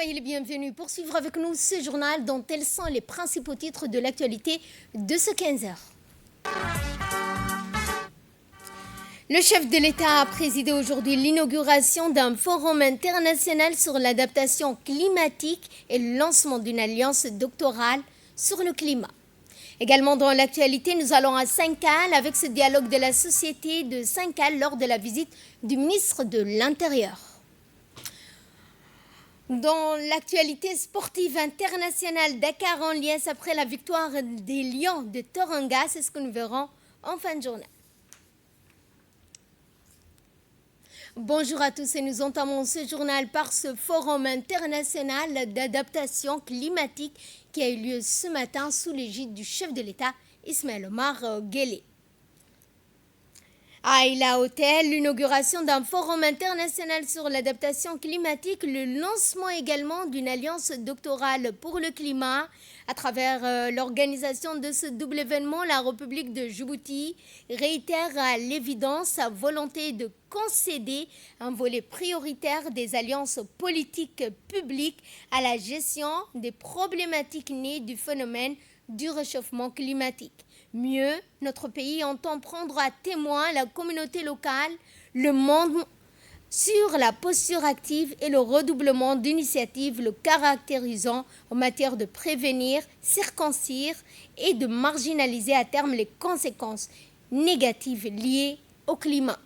Soyez les bienvenus pour suivre avec nous ce journal dont tels sont les principaux titres de l'actualité de ce 15h. Le chef de l'État a présidé aujourd'hui l'inauguration d'un forum international sur l'adaptation climatique et le lancement d'une alliance doctorale sur le climat. Également dans l'actualité, nous allons à Saint-Cal avec ce dialogue de la société de Saint-Cal lors de la visite du ministre de l'Intérieur. Dans l'actualité sportive internationale, Dakar en liesse après la victoire des Lions de Teranga, c'est ce que nous verrons en fin de journée. Bonjour à tous et nous entamons ce journal par ce forum international d'adaptation climatique qui a eu lieu ce matin sous l'égide du chef de l'État Ismaël Omar Guelleh. À Ila Hotel, l'inauguration d'un forum international sur l'adaptation climatique, le lancement également d'une alliance doctorale pour le climat. À travers l'organisation de ce double événement, la République de Djibouti réitère à l'évidence sa volonté de concéder un volet prioritaire des alliances politiques publiques à la gestion des problématiques nées du phénomène du réchauffement climatique. Mieux, notre pays entend prendre à témoin la communauté locale, le monde sur la posture active et le redoublement d'initiatives le caractérisant en matière de prévenir, circoncire et de marginaliser à terme les conséquences négatives liées au climat.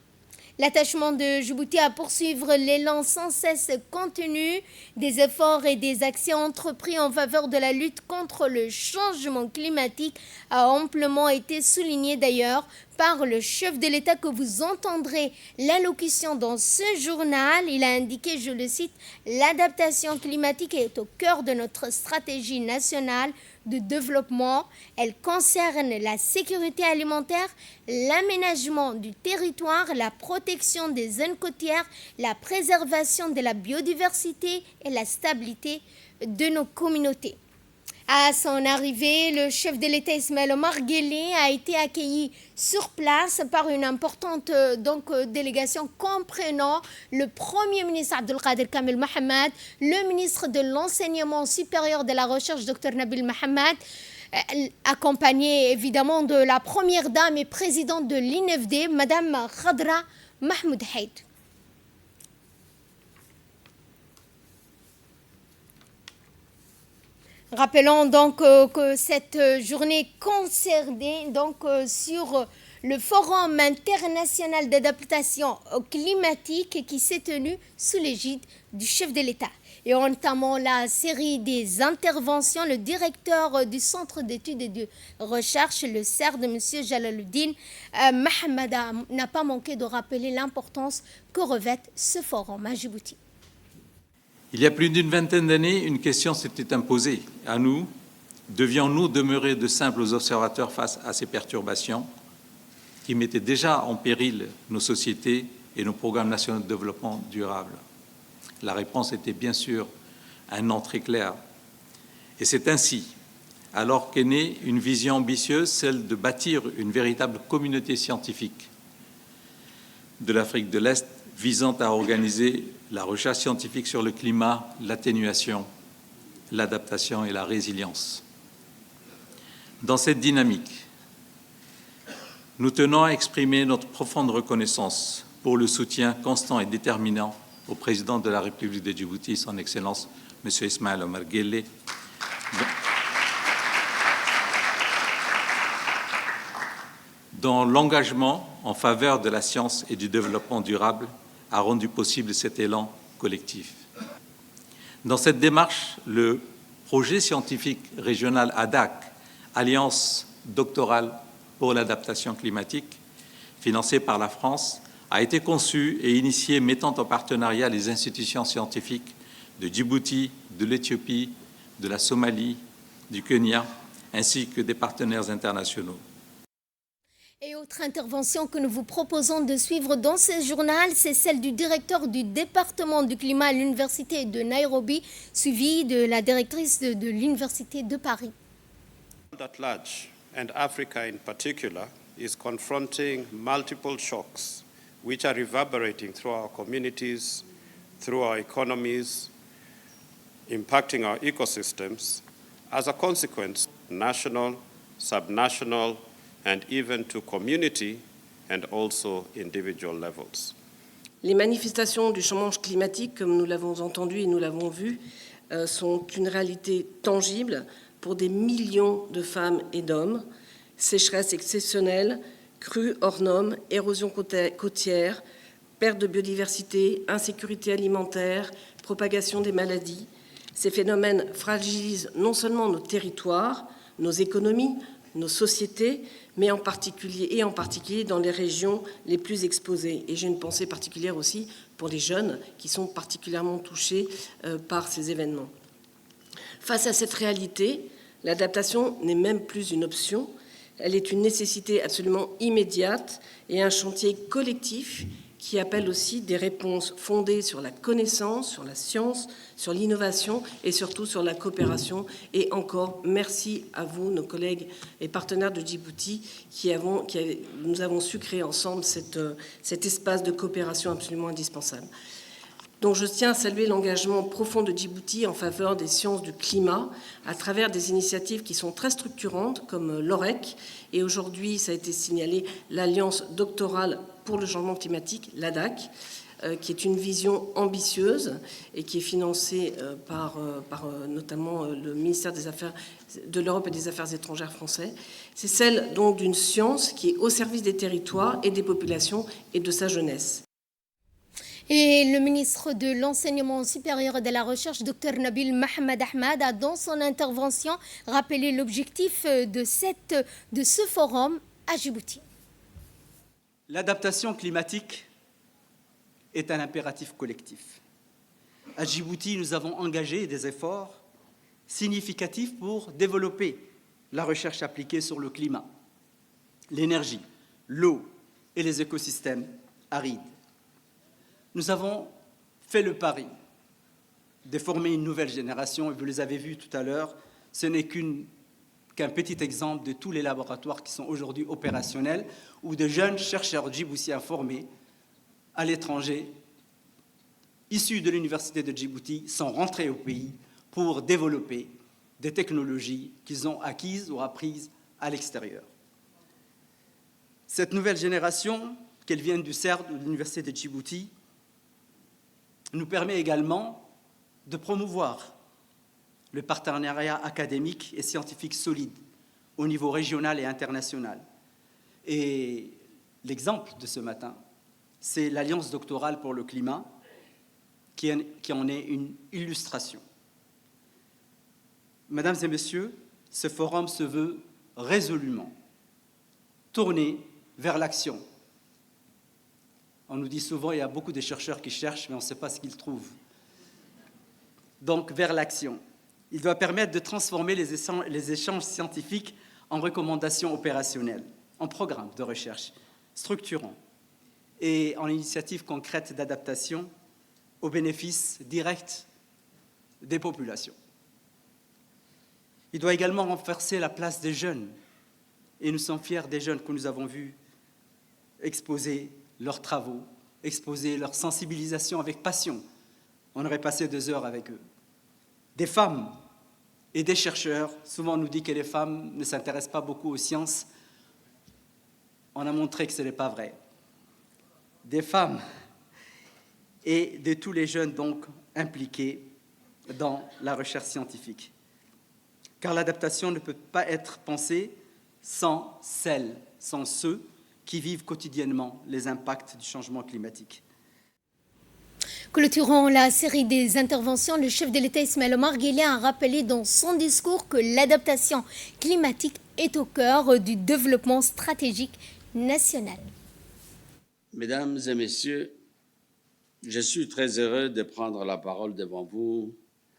L'attachement de Djibouti à poursuivre l'élan sans cesse contenu des efforts et des actions entrepris en faveur de la lutte contre le changement climatique a amplement été souligné d'ailleurs par le chef de l'État que vous entendrez l'allocution dans ce journal. Il a indiqué, je le cite, « L'adaptation climatique est au cœur de notre stratégie nationale de développement. Elle concerne la sécurité alimentaire, l'aménagement du territoire, la protection des zones côtières, la préservation de la biodiversité et la stabilité de nos communautés. » À son arrivée, le chef de l'État Ismaël Omar Guelleh a été accueilli sur place par une importante délégation comprenant le Premier ministre Abdelkader Kamel Mohamed, le ministre de l'Enseignement supérieur de la Recherche Dr Nabil Mohamed, accompagné évidemment de la Première Dame et présidente de l'INFD, Madame Khadra Mahmoud Haït. Rappelons donc que cette journée concernée sur le Forum international d'adaptation climatique qui s'est tenu sous l'égide du chef de l'État. Et entamant la série des interventions, le directeur du Centre d'études et de recherche, le CERD, M. Jalaluddin Mahamada, n'a pas manqué de rappeler l'importance que revêt ce forum à Djibouti. Il y a plus d'une vingtaine d'années, une question s'était imposée à nous. Devions-nous demeurer de simples observateurs face à ces perturbations qui mettaient déjà en péril nos sociétés et nos programmes nationaux de développement durable? La réponse était bien sûr un non très clair. Et c'est ainsi, alors qu'est née une vision ambitieuse, celle de bâtir une véritable communauté scientifique de l'Afrique de l'Est visant à organiser la recherche scientifique sur le climat, l'atténuation, l'adaptation et la résilience. Dans cette dynamique, nous tenons à exprimer notre profonde reconnaissance pour le soutien constant et déterminant au président de la République de Djibouti, son Excellence, M. Ismaël Omar Guelleh, dont l'engagement en faveur de la science et du développement durable a rendu possible cet élan collectif. Dans cette démarche, le projet scientifique régional ADAC, Alliance doctorale pour l'adaptation climatique, financé par la France, a été conçu et initié mettant en partenariat les institutions scientifiques de Djibouti, de l'Éthiopie, de la Somalie, du Kenya, ainsi que des partenaires internationaux. Et autre intervention que nous vous proposons de suivre dans ce journal, c'est celle du directeur du département du climat à l'université de Nairobi, suivie de la directrice de l'université de Paris. At large, and Africa in particular, is confronting multiple shocks which are reverberating through our communities, through our economies, impacting our ecosystems, as a consequence, national, subnational, and even to community and also individual levels. Les manifestations du changement climatique, comme nous l'avons entendu et nous l'avons vu, sont une réalité tangible pour des millions de femmes et d'hommes. Sécheresse exceptionnelle, crues hors normes, érosion côtière, perte de biodiversité, insécurité alimentaire, propagation des maladies. Ces phénomènes fragilisent non seulement nos territoires, nos économies, nos sociétés, mais en particulier dans les régions les plus exposées. Et j'ai une pensée particulière aussi pour les jeunes qui sont particulièrement touchés par ces événements. Face à cette réalité, l'adaptation n'est même plus une option, elle est une nécessité absolument immédiate et un chantier collectif qui appelle aussi des réponses fondées sur la connaissance, sur la science, sur l'innovation et surtout sur la coopération. Et encore, merci à vous, nos collègues et partenaires de Djibouti, nous avons su créer ensemble cet espace de coopération absolument indispensable. Donc je tiens à saluer l'engagement profond de Djibouti en faveur des sciences du climat à travers des initiatives qui sont très structurantes comme l'OREC et aujourd'hui, ça a été signalé, l'Alliance doctorale pour le changement climatique, l'ADAC, qui est une vision ambitieuse et qui est financée par notamment le ministère de l'Europe et des Affaires étrangères français. C'est celle donc d'une science qui est au service des territoires et des populations et de sa jeunesse. Et le ministre de l'Enseignement supérieur et de la Recherche, Dr Nabil Mohamed Ahmed, a dans son intervention rappelé l'objectif de ce forum à Djibouti. L'adaptation climatique est un impératif collectif. À Djibouti, nous avons engagé des efforts significatifs pour développer la recherche appliquée sur le climat, l'énergie, l'eau et les écosystèmes arides. Nous avons fait le pari de former une nouvelle génération, et vous les avez vus tout à l'heure, ce n'est qu'un petit exemple de tous les laboratoires qui sont aujourd'hui opérationnels, où de jeunes chercheurs djiboutiens formés à l'étranger, issus de l'université de Djibouti, sont rentrés au pays pour développer des technologies qu'ils ont acquises ou apprises à l'extérieur. Cette nouvelle génération, qu'elle vienne du CERD ou de l'université de Djibouti, nous permet également de promouvoir le partenariat académique et scientifique solide au niveau régional et international. Et l'exemple de ce matin, c'est l'Alliance doctorale pour le climat qui en est une illustration. Mesdames et messieurs, ce forum se veut résolument tourné vers l'action. On nous dit souvent qu'il y a beaucoup de chercheurs qui cherchent, mais on ne sait pas ce qu'ils trouvent. Donc, vers l'action. Il doit permettre de transformer les échanges scientifiques en recommandations opérationnelles, en programmes de recherche structurants et en initiatives concrètes d'adaptation au bénéfice direct des populations. Il doit également renforcer la place des jeunes, et nous sommes fiers des jeunes que nous avons vus exposer leurs travaux, exposer leur sensibilisation avec passion. On aurait passé 2 heures avec eux. Des femmes et des chercheurs, souvent on nous dit que les femmes ne s'intéressent pas beaucoup aux sciences. On a montré que ce n'est pas vrai. Des femmes et de tous les jeunes donc impliqués dans la recherche scientifique. Car l'adaptation ne peut pas être pensée sans ceux qui vivent quotidiennement les impacts du changement climatique. Clôturant la série des interventions, le chef de l'État Ismaël Omar Guelleh a rappelé dans son discours que l'adaptation climatique est au cœur du développement stratégique national. Mesdames et messieurs, je suis très heureux de prendre la parole devant vous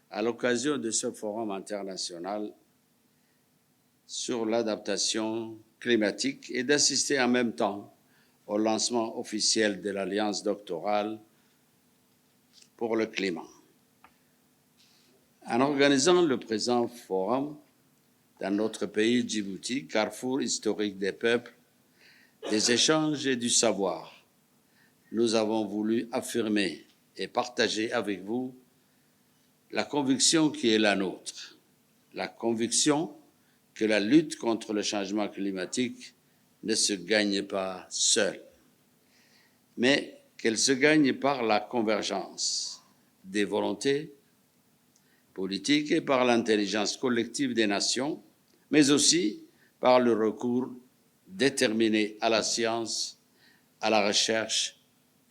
à l'occasion de ce forum international sur l'adaptation climatique et d'assister en même temps au lancement officiel de l'Alliance doctorale pour le climat. En organisant le présent forum dans notre pays, Djibouti, carrefour historique des peuples, des échanges et du savoir, nous avons voulu affirmer et partager avec vous la conviction qui est la nôtre, la conviction que la lutte contre le changement climatique ne se gagne pas seule, mais qu'elle se gagne par la convergence des volontés politiques et par l'intelligence collective des nations, mais aussi par le recours déterminé à la science, à la recherche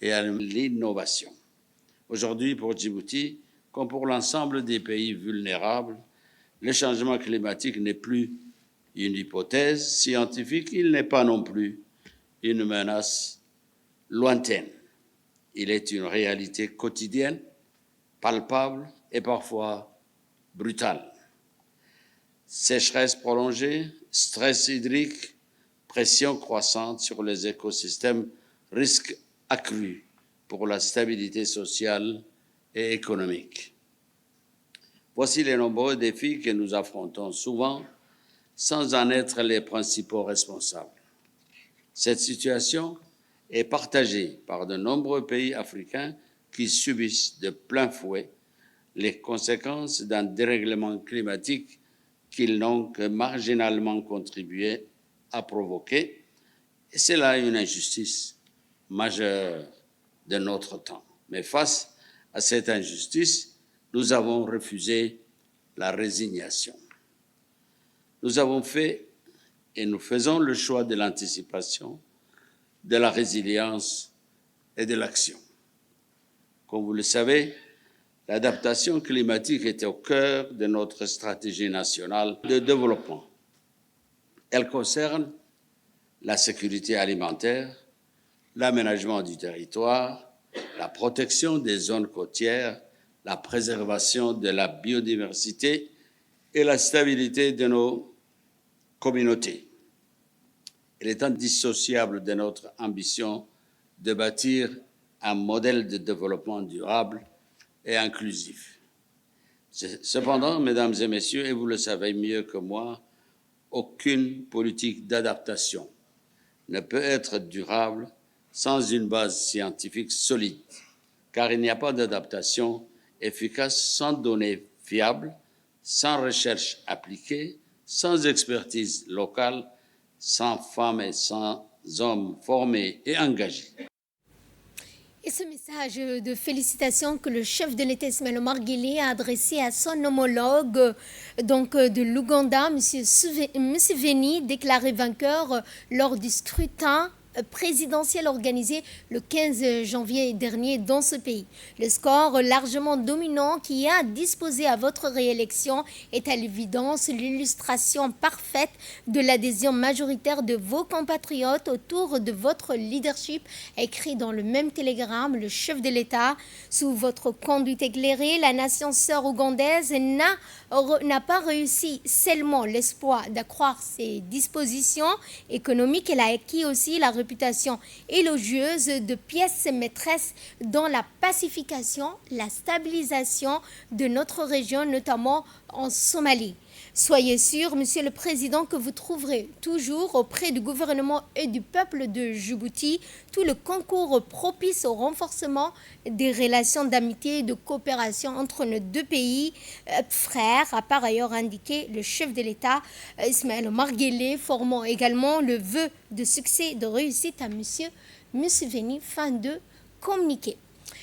et à l'innovation. Aujourd'hui, pour Djibouti, comme pour l'ensemble des pays vulnérables, le changement climatique n'est plus une hypothèse scientifique, il n'est pas non plus une menace lointaine. Il est une réalité quotidienne, palpable et parfois brutale. Sécheresse prolongée, stress hydrique, pression croissante sur les écosystèmes, risques accrus pour la stabilité sociale et économique. Voici les nombreux défis que nous affrontons souvent sans en être les principaux responsables. Cette situation est partagée par de nombreux pays africains qui subissent de plein fouet les conséquences d'un dérèglement climatique qu'ils n'ont que marginalement contribué à provoquer. Et c'est là une injustice majeure de notre temps. Mais face à cette injustice, nous avons refusé la résignation. Nous avons fait et nous faisons le choix de l'anticipation, de la résilience et de l'action. Comme vous le savez, l'adaptation climatique est au cœur de notre stratégie nationale de développement. Elle concerne la sécurité alimentaire, l'aménagement du territoire, la protection des zones côtières, la préservation de la biodiversité et la stabilité de nos communautés. Il est indissociable de notre ambition de bâtir un modèle de développement durable et inclusif. Cependant, mesdames et messieurs, et vous le savez mieux que moi, aucune politique d'adaptation ne peut être durable sans une base scientifique solide, car il n'y a pas d'adaptation efficace sans données fiables, sans recherche appliquée, sans expertise locale, sans femmes et sans hommes formés et engagés. Et ce message de félicitations que le chef de l'État Ismaël Omar Guelleh a adressé à son homologue de l'Ouganda, M. Museveni, déclaré vainqueur lors du scrutin présidentiel organisé le 15 janvier dernier dans ce pays. Le score largement dominant qui a disposé à votre réélection est à l'évidence l'illustration parfaite de l'adhésion majoritaire de vos compatriotes autour de votre leadership, écrit dans le même télégramme le chef de l'État. Sous votre conduite éclairée, la nation sœur ougandaise n'a pas réussi seulement l'espoir d'accroître ses dispositions économiques, elle a acquis aussi la réputation élogieuse de pièce maîtresse dans la pacification, la stabilisation de notre région, notamment en Somalie. Soyez sûr, Monsieur le Président, que vous trouverez toujours auprès du gouvernement et du peuple de Djibouti tout le concours propice au renforcement des relations d'amitié et de coopération entre nos deux pays frères, a par ailleurs indiqué le chef de l'État Ismaël Omar Guelleh, formant également le vœu de succès et de réussite à Monsieur Museveni. Fin de communiqué.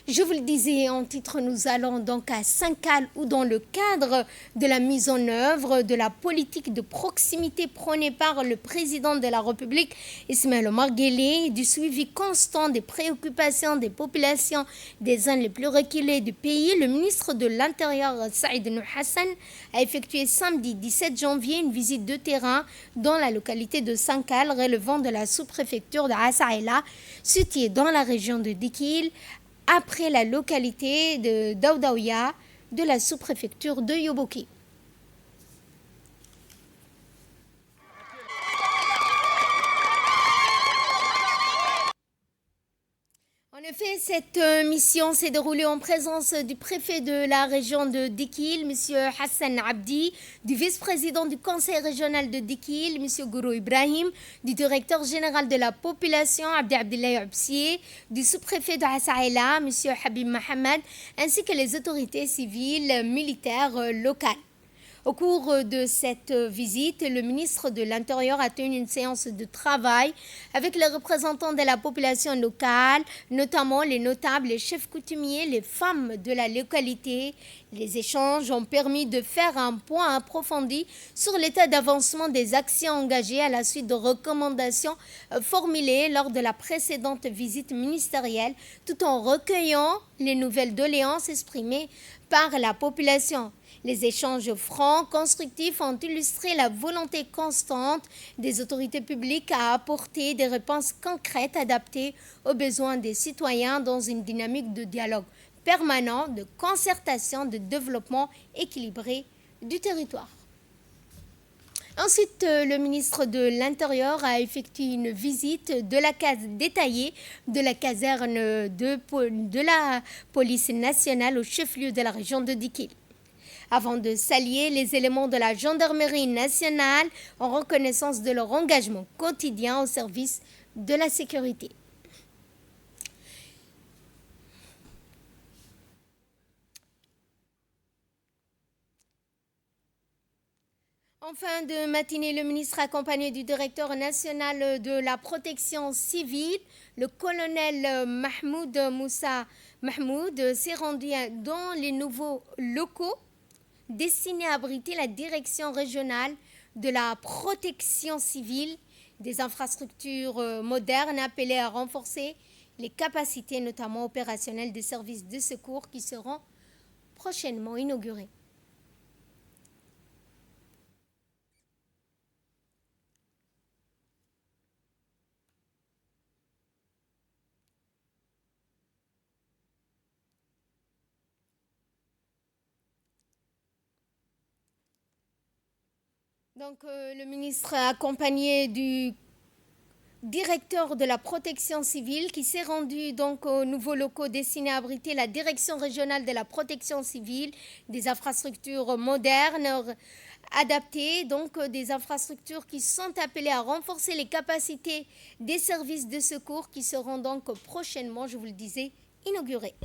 Je vous le disais en titre, nous allons donc à Sankal où dans le cadre de la mise en œuvre de la politique de proximité prônée par le président de la République Ismaël Omar Guelleh, du suivi constant des préoccupations des populations des zones les plus reculées du pays, le ministre de l'Intérieur Saïd Nour Hassan a effectué samedi 17 janvier une visite de terrain dans la localité de Sankal relevant de la sous-préfecture de Asaïla, située dans la région de Dikil, après la localité de Daoudaouya de la sous-préfecture de Yoboki. En effet, Cette mission s'est déroulée en présence du préfet de la région de Dikil, M. Hassan Abdi, du vice-président du conseil régional de Dikil, M. Gourou Ibrahim, du directeur général de la population, Abdi Abdillahi Absié, du sous-préfet de Hassaïla, M. Habib Mohamed, ainsi que les autorités civiles militaires locales. Au cours de cette visite, le ministre de l'Intérieur a tenu une séance de travail avec les représentants de la population locale, notamment les notables, les chefs coutumiers, les femmes de la localité. Les échanges ont permis de faire un point approfondi sur l'état d'avancement des actions engagées à la suite de recommandations formulées lors de la précédente visite ministérielle, tout en recueillant les nouvelles doléances exprimées par la population. Les échanges francs, constructifs ont illustré la volonté constante des autorités publiques à apporter des réponses concrètes adaptées aux besoins des citoyens dans une dynamique de dialogue permanent, de concertation, de développement équilibré du territoire. Ensuite, le ministre de l'Intérieur a effectué une visite de la case détaillée de la caserne de la police nationale au chef-lieu de la région de Dikil, avant de saluer les éléments de la gendarmerie nationale en reconnaissance de leur engagement quotidien au service de la sécurité. En fin de matinée, le ministre accompagné du directeur national de la protection civile, le colonel Mahmoud Moussa Mahmoud, s'est rendu dans les nouveaux locaux destinés à abriter la direction régionale de la protection civile, des infrastructures modernes appelées à renforcer les capacités, notamment opérationnelles, des services de secours qui seront prochainement inaugurés. Donc, le ministre accompagné du directeur de la protection civile qui s'est rendu donc aux nouveaux locaux destinés à abriter la direction régionale de la protection civile, des infrastructures modernes adaptées, donc des infrastructures qui sont appelées à renforcer les capacités des services de secours qui seront donc prochainement, je vous le disais, inaugurés.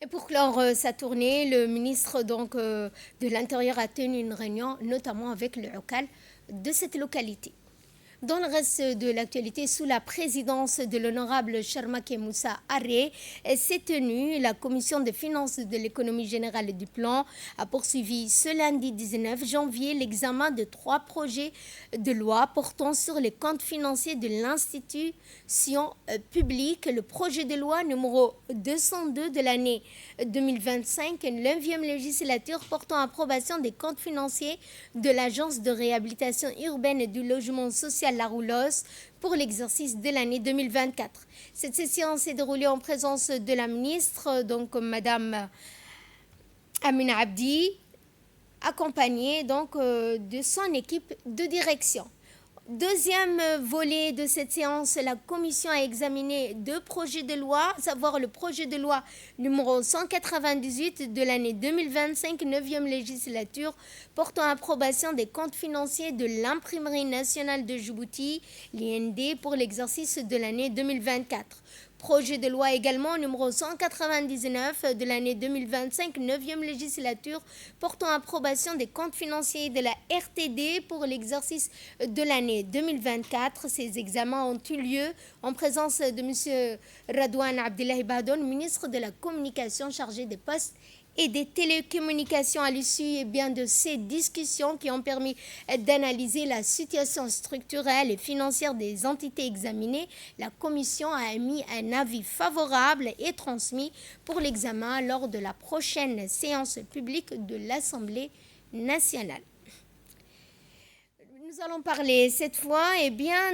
Et pour clore sa tournée, le ministre de l'Intérieur a tenu une réunion, notamment avec le local de cette localité. Dans le reste de l'actualité, sous la présidence de l'honorable Charmaké Moussa Arré, s'est tenue la commission des finances de l'économie générale et du plan a poursuivi ce lundi 19 janvier l'examen de 3 projets de loi portant sur les comptes financiers de l'institution publique. Le projet de loi numéro 202 de l'année 2025, 9e législature portant approbation des comptes financiers de l'Agence de réhabilitation urbaine et du logement social La Roulos pour l'exercice de l'année 2024. Cette session s'est déroulée en présence de la ministre, donc Madame Amina Abdi, accompagnée donc de son équipe de direction. Deuxième volet de cette séance, la commission a examiné 2 projets de loi, à savoir le projet de loi numéro 198 de l'année 2025, 9e législature, portant approbation des comptes financiers de l'Imprimerie nationale de Djibouti, l'IND, pour l'exercice de l'année 2024. Projet de loi également numéro 199 de l'année 2025, 9e législature, portant approbation des comptes financiers de la RTD pour l'exercice de l'année 2024. Ces examens ont eu lieu en présence de M. Radouane Abdillahi Bahdoun, ministre de la Communication chargé des postes et des télécommunications. À l'issue de ces discussions qui ont permis d'analyser la situation structurelle et financière des entités examinées, la commission a émis un avis favorable et transmis pour l'examen lors de la prochaine séance publique de l'Assemblée nationale. Nous Nous allons parler cette fois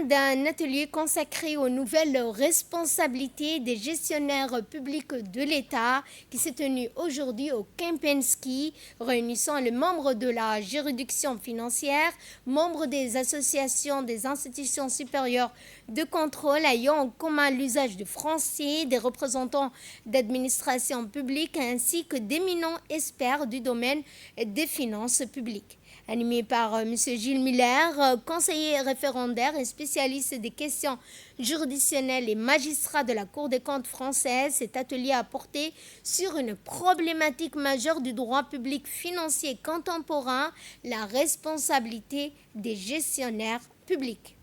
d'un atelier consacré aux nouvelles responsabilités des gestionnaires publics de l'État qui s'est tenu aujourd'hui au Kempinski, réunissant les membres de la juridiction financière, membres des associations des institutions supérieures de contrôle ayant en commun l'usage du français, des représentants d'administration publique ainsi que d'éminents experts du domaine des finances publiques. Animé par M. Gilles Miller, conseiller référendaire et spécialiste des questions juridictionnelles et magistrat de la Cour des comptes française, cet atelier a porté sur une problématique majeure du droit public financier contemporain, la responsabilité des gestionnaires publics.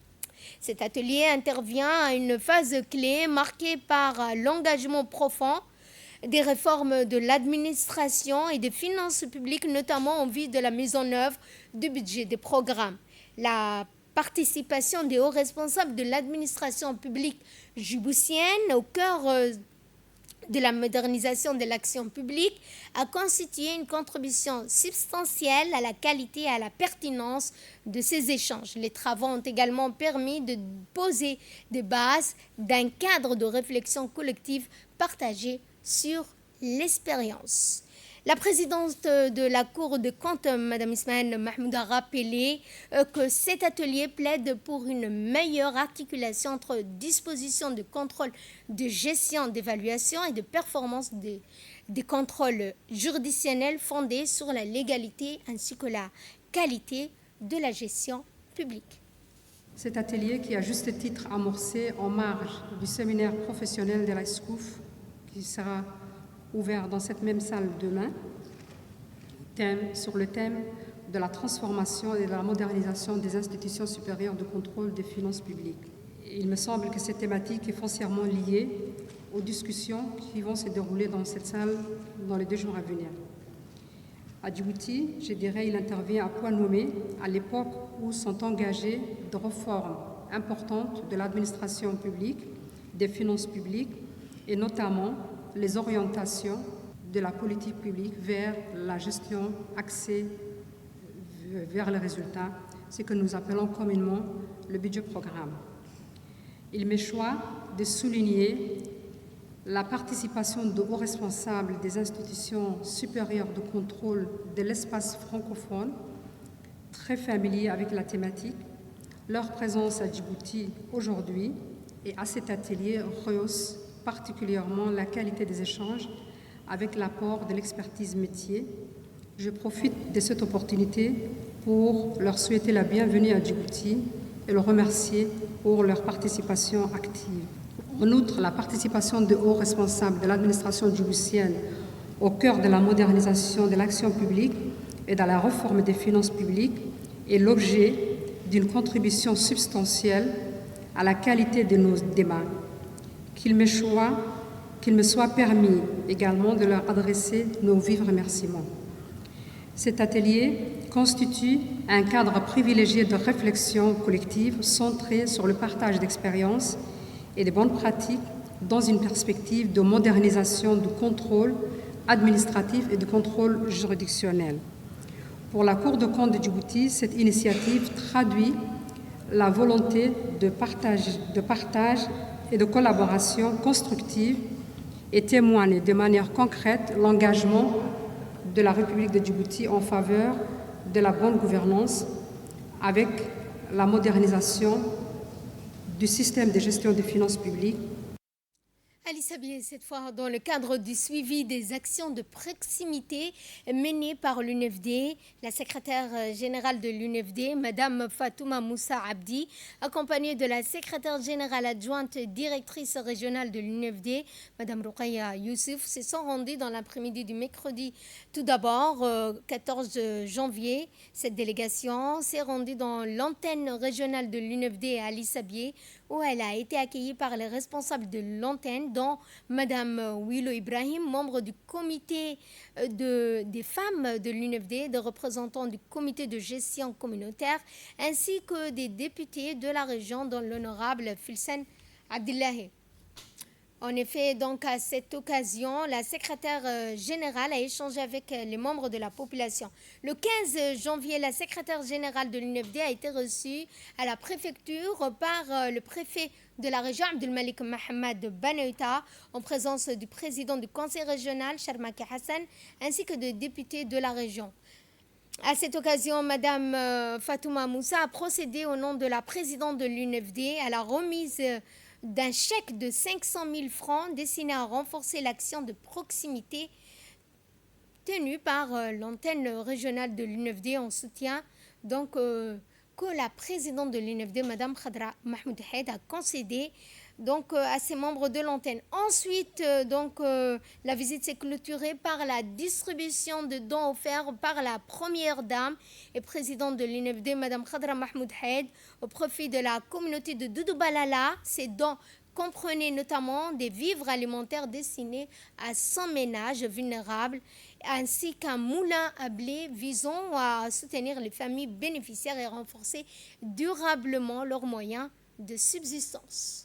Cet atelier intervient à une phase clé marquée par l'engagement profond des réformes de l'administration et des finances publiques, notamment en vue de la mise en œuvre du budget des programmes. La participation des hauts responsables de l'administration publique djiboutienne au cœur de la modernisation de l'action publique a constitué une contribution substantielle à la qualité et à la pertinence de ces échanges. Les travaux ont également permis de poser des bases d'un cadre de réflexion collective partagé sur l'expérience. La présidente de la Cour des comptes, Mme Ismaël Mahmoud, a rappelé que cet atelier plaide pour une meilleure articulation entre dispositions de contrôle de gestion, d'évaluation et de performance des contrôles juridictionnels fondés sur la légalité ainsi que la qualité de la gestion publique. Cet atelier qui a juste titre amorcé en marge du séminaire professionnel de la SCOUF qui sera ouvert dans cette même salle demain, sur le thème de la transformation et de la modernisation des institutions supérieures de contrôle des finances publiques. Il me semble que cette thématique est foncièrement liée aux discussions qui vont se dérouler dans cette salle dans les 2 jours à venir. À Djibouti, je dirais, il intervient à point nommé à l'époque où sont engagées des réformes importantes de l'administration publique, des finances publiques, et notamment les orientations de la politique publique vers la gestion axée vers les résultats, ce que nous appelons communément le budget programme. Il m'est choix de souligner la participation de hauts responsables des institutions supérieures de contrôle de l'espace francophone, très familiers avec la thématique. Leur présence à Djibouti aujourd'hui et à cet atelier rehausse particulièrement la qualité des échanges avec l'apport de l'expertise métier. Je profite de cette opportunité pour leur souhaiter la bienvenue à Djibouti et le remercier pour leur participation active. En outre, la participation de hauts responsables de l'administration djiboutienne au cœur de la modernisation de l'action publique et de la réforme des finances publiques est l'objet d'une contribution substantielle à la qualité de nos débats. Qu'il me soit permis également de leur adresser nos vifs remerciements. Cet atelier constitue un cadre privilégié de réflexion collective centré sur le partage d'expériences et de bonnes pratiques dans une perspective de modernisation du contrôle administratif et du contrôle juridictionnel. Pour la Cour de comptes de Djibouti, cette initiative traduit la volonté de partage et de collaboration constructive et témoigne de manière concrète l'engagement de la République de Djibouti en faveur de la bonne gouvernance avec la modernisation du système de gestion des finances publiques. Ali Sabié, cette fois dans le cadre du suivi des actions de proximité menées par l'UNFD, la secrétaire générale de l'UNFD, Mme Fatouma Moussa Abdi, accompagnée de la secrétaire générale adjointe directrice régionale de l'UNFD, Mme Roukaya Youssouf, se sont rendues dans l'après-midi du mercredi. Tout d'abord, 14 janvier, cette délégation s'est rendue dans l'antenne régionale de l'UNFD à Ali Sabié, où elle a été accueillie par les responsables de l'antenne, dont Mme Wilo Ibrahim, membre du comité des femmes de l'UNFD, des représentants du comité de gestion communautaire, ainsi que des députés de la région, dont l'honorable Filsen Abdillahi. En effet, donc à cette occasion, la secrétaire générale a échangé avec les membres de la population. Le 15 janvier, la secrétaire générale de l'UNFD a été reçue à la préfecture par le préfet de la région, Abdelmalik Mohamed Banouta, en présence du président du conseil régional, Charmaki Hassan, ainsi que de députés de la région. À cette occasion, Madame Fatouma Moussa a procédé au nom de la présidente de l'UNFD à la remise d'un chèque de 500 000 francs destiné à renforcer l'action de proximité tenue par l'antenne régionale de l'UNFD en soutien que la présidente de l'UNFD, Madame Khadra Mahmoud Haid, a concédé à ses membres de l'antenne. Ensuite, la visite s'est clôturée par la distribution de dons offerts par la première dame et présidente de l'UNFD, Madame Khadra Mahmoud Haid, au profit de la communauté de Doudou Balala. Ces dons comprenaient notamment des vivres alimentaires destinés à 100 ménages vulnérables, ainsi qu'un moulin à blé visant à soutenir les familles bénéficiaires et renforcer durablement leurs moyens de subsistance.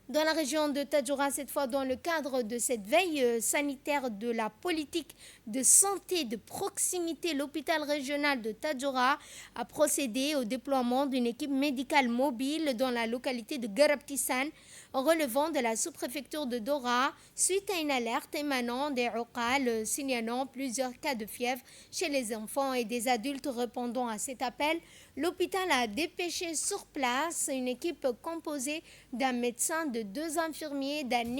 Dans la région de Tadjoura, cette fois dans le cadre de cette veille sanitaire de la politique de santé de proximité, l'hôpital régional de Tadjoura a procédé au déploiement d'une équipe médicale mobile dans la localité de Garabtissan, en relevant de la sous-préfecture de Dora, suite à une alerte émanant des Oqal signalant plusieurs cas de fièvre chez les enfants et des adultes. Répondant à cet appel, l'hôpital a dépêché sur place une équipe composée d'un médecin, de 2 infirmiers, d'un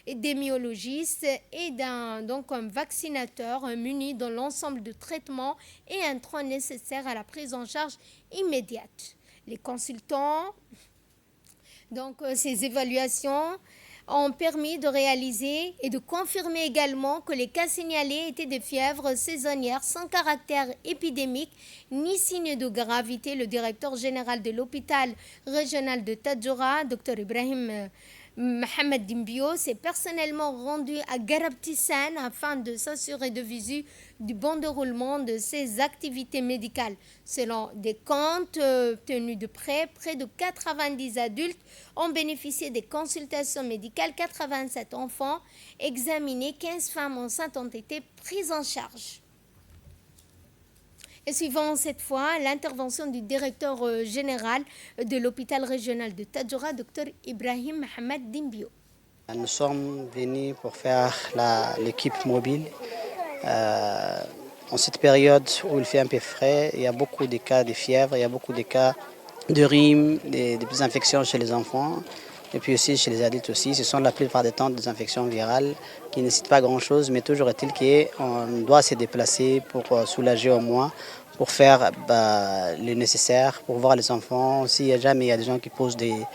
épidémiologiste et d'un vaccinateur muni de l'ensemble de traitements et intrants nécessaires à la prise en charge immédiate. Les consultants, ces évaluations ont permis de réaliser et de confirmer également que les cas signalés étaient des fièvres saisonnières sans caractère épidémique ni signe de gravité. Le directeur général de l'hôpital régional de Tadjoura, Dr Ibrahim Mohamed Dimbio, s'est personnellement rendu à Garabtissan afin de s'assurer de visu du bon déroulement de ces activités médicales. Selon des comptes tenus de près de 90 adultes ont bénéficié des consultations médicales, 87 enfants examinés, 15 femmes enceintes ont été prises en charge. Et suivant cette fois l'intervention du directeur général de l'hôpital régional de Tadjoura, Dr Ibrahim Mohamed Dimbio. Nous sommes venus pour faire l'équipe mobile. En cette période où il fait un peu frais, il y a beaucoup de cas de fièvre, il y a beaucoup de cas de rhume, des infections chez les enfants et puis aussi chez les adultes aussi. Ce sont la plupart des temps des infections virales qui ne nécessitent pas grand-chose, mais toujours est-il qu'on doit se déplacer pour soulager au moins, pour faire le nécessaire, pour voir les enfants. Si jamais il y a des gens qui posent des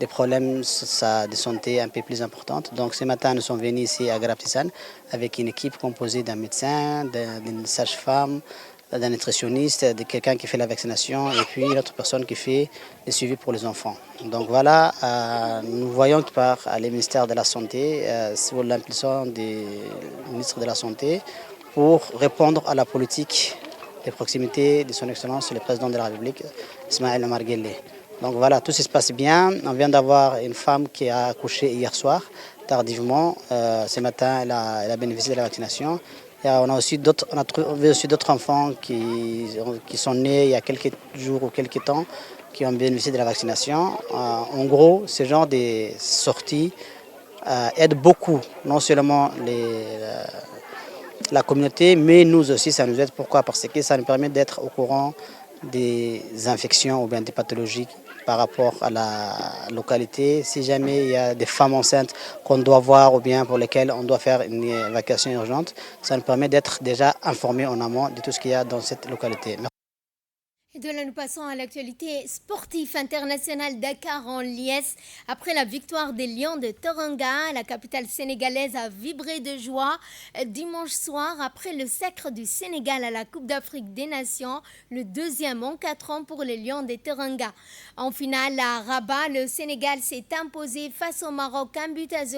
problèmes de santé un peu plus importantes. Donc ce matin, nous sommes venus ici à Garabtissan avec une équipe composée d'un médecin, d'une sage-femme, d'un nutritionniste, de quelqu'un qui fait la vaccination et puis une autre personne qui fait le suivi pour les enfants. Donc voilà, nous voyons que par le ministère de la Santé, sous l'impulsion du ministre de la Santé, pour répondre à la politique de proximité de son Excellence le Président de la République, Ismaël Omar Guelleh. Donc voilà, tout se passe bien. On vient d'avoir une femme qui a accouché hier soir, tardivement. Ce matin, elle a bénéficié de la vaccination. Et on a trouvé aussi d'autres enfants qui sont nés il y a quelques jours ou quelques temps, qui ont bénéficié de la vaccination. En gros, ce genre de sorties aide beaucoup, non seulement la communauté, mais nous aussi, ça nous aide. Pourquoi? Parce que ça nous permet d'être au courant des infections ou bien des pathologies par rapport à la localité. Si jamais il y a des femmes enceintes qu'on doit voir ou bien pour lesquelles on doit faire une évacuation urgente, ça nous permet d'être déjà informés en amont de tout ce qu'il y a dans cette localité. Et de là, nous passons à l'actualité sportive internationale. Dakar en liesse. Après la victoire des Lions de Teranga, la capitale sénégalaise a vibré de joie dimanche soir après le sacre du Sénégal à la Coupe d'Afrique des Nations, le 2e en 4 ans pour les Lions de Teranga. En finale à Rabat, le Sénégal s'est imposé face au Maroc 1-0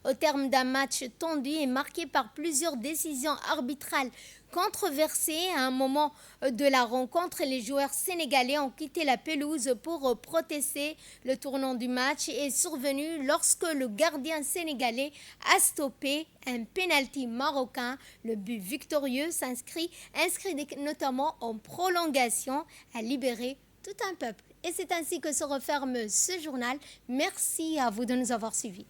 au terme d'un match tendu et marqué par plusieurs décisions arbitrales controversé. À un moment de la rencontre, les joueurs sénégalais ont quitté la pelouse pour protester. Le tournant du match est survenu lorsque le gardien sénégalais a stoppé un penalty marocain. Le but victorieux inscrit notamment en prolongation, a libéré tout un peuple. Et c'est ainsi que se referme ce journal. Merci à vous de nous avoir suivis.